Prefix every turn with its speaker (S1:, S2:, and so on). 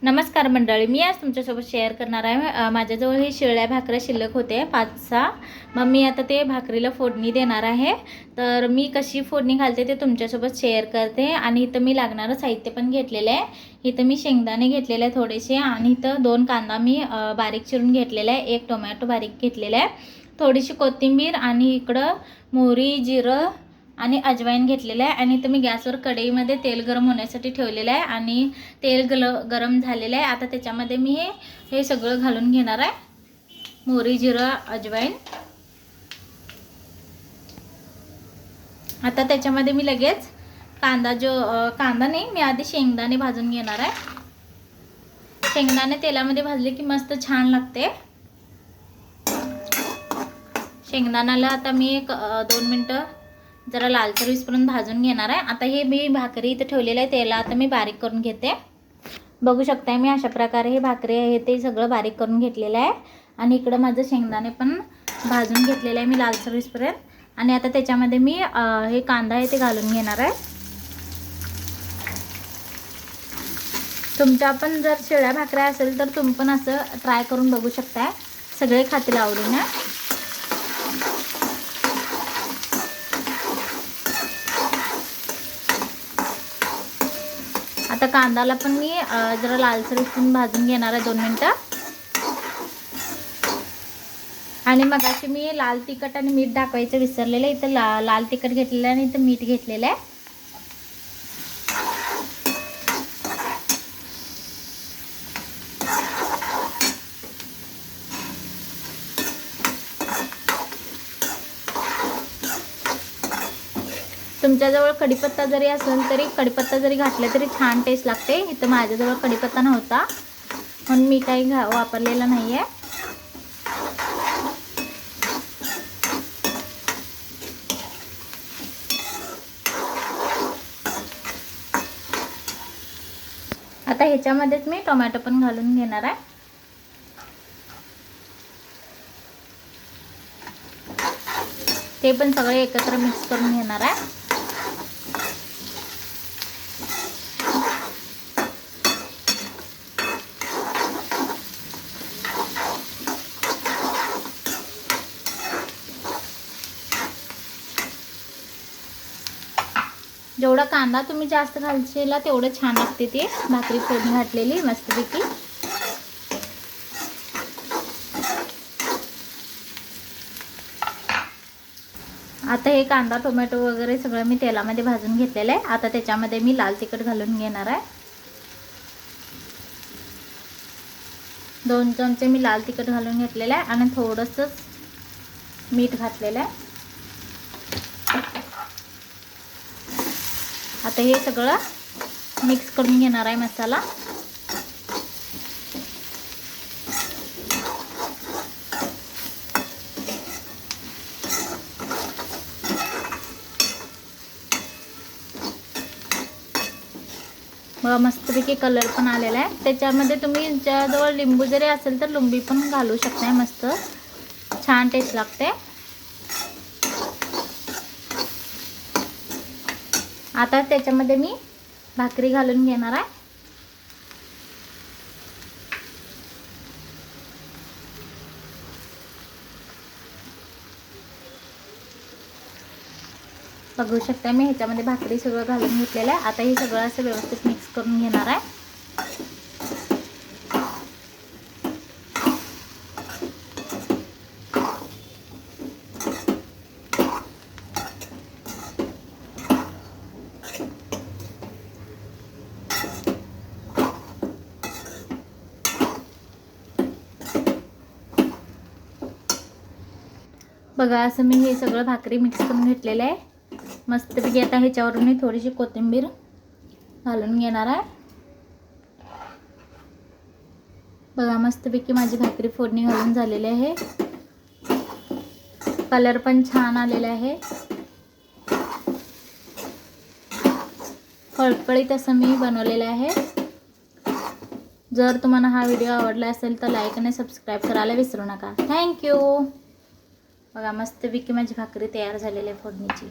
S1: नमस्कार मंडळी, मी आज तुमच्यासोबत शेअर करणार आहे. माझ्याजवळ हे शिळ्या भाकऱ्या शिल्लक होते 5-6. मग मी आता ते भाकरीला फोडणी देणार आहे. तर मी कशी फोडणी घालते ते तुमच्यासोबत शेअर करते. आणि इथं मी लागणारं साहित्य पण घेतलेलं आहे. इथं मी शेंगदाणे घेतलेले आहे थोडेसे, आणि इथं 2 कांदा मी बारीक चिरून घेतलेला आहे, 1 टोमॅटो बारीक घेतलेला आहे, थोडीशी कोथिंबीर, आणि इकडं मोहरी, जिरं आणि अजवाईन घेतलेलं आहे. आणि इथं मी गॅसवर कढईमध्ये तेल गरम होण्यासाठी ठेवलेलं आहे, आणि तेल गरम झालेलं आहे. आता त्याच्यामध्ये मी हे सगळं घालून घेणार आहे, मोहरी, जिरं, अजवाईन. आता त्याच्यामध्ये मी लगेच कांदा नाही, मी आधी शेंगदाणे भाजून घेणार आहे. शेंगदाणे तेलामध्ये भाजले की मस्त छान लागते. शेंगदाण्याला आता मी 2 मिनटं जरा लालसर होईपर्यंत भाजून घेणार आहे. आता हे मी भाकरी इथं ठेवलेलं आहे, त्याला आता मी बारीक करून घेते. बघू शकताय मी अशा प्रकारे हे भाकरी आहे ते सगळं बारीक करून घेतलेलं आहे. आणि इकडं माझं शेंगदाणे पण भाजून घेतलेलं आहे मी लालसर होईपर्यंत. आणि आता त्याच्यामध्ये मी हे कांदा आहे ते घालून घेणार आहे. तुमच्या पण जर शिळ्या भाकऱ्या असेल तर तुम्ही पण असं ट्राय करून बघू शकताय, सगळे खातील आवडीने. आता कांदाला पण मी जरा लालसर होऊन भाजून घेणार आहे 2 मिनटं. आणि मगाशी मी लाल तिखट आणि मीठ दाखवायचं विसरलेलं. इथं लाल तिखट घेतलेलं आहे आणि इथं मीठ घेतलेलं आहे. तुमच्याजवळ कढीपत्ता जरी असेल तरी कढीपत्ता जरी घातला तरी छान टेस्ट लागते. इथं माझ्याजवळ कढीपत्ता नव्हता म्हणून मी काही वापरलेला नाही आहे. आता ह्याच्यामध्येच मी टोमॅटो पण घालून घेणार आहे. ते पण सगळे एकत्र मिक्स करून घेणार आहे. जेवढा कांदा तुम्ही जास्त घालशीला तेवढं छान लागते ती भाकरी फोडणी घातलेली मस्तपैकी. आता हे कांदा टोमॅटो वगैरे सगळं मी तेलामध्ये भाजून घेतलेलं आहे. आता त्याच्यामध्ये मी लाल तिखट घालून घेणार आहे. 2 चमचे मी लाल तिखट घालून घेतलेलं आहे आणि थोडंसं मीठ घातलेलं आहे. आता हे सगळं मिक्स करून घेणार आहे मसाला. बघा मस्तपैकी कलर पण आलेला आहे. त्याच्यामध्ये तुम्ही ज्याजवळ लिंबू जरी असेल तर लिंबू पण घालू शकताय, मस्त छान टेस्ट लागते. आता त्याच्यामध्ये मी भाकरी घालून घेणार आहे. बघू शकता मी ह्याच्यामध्ये भाकरी सगळं घालून घेतलेलं आहे. आता हे सगळं असं व्यवस्थित मिक्स करून घेणार आहे. बघा असं मी हे सगळं भाकरी मिक्स करून घेतलेलं आहे मस्तपैकी. आता ह्याच्यावरून मी थोडीशी कोथिंबीर घालून घेणार आहे. बघा मस्तपैकी माझी भाकरी फोडणी घालून झालेली आहे. कलर पण छान आलेला आहे. फळफळीत असं मी बनवलेलं आहे. जर तुम्हाला हा व्हिडिओ आवडला असेल तर लाईक आणि सबस्क्राईब करायला विसरू नका. थँक्यू. बघा मस्तपैकी माझी भाकरी तयार झालेली आहे फोडणीची.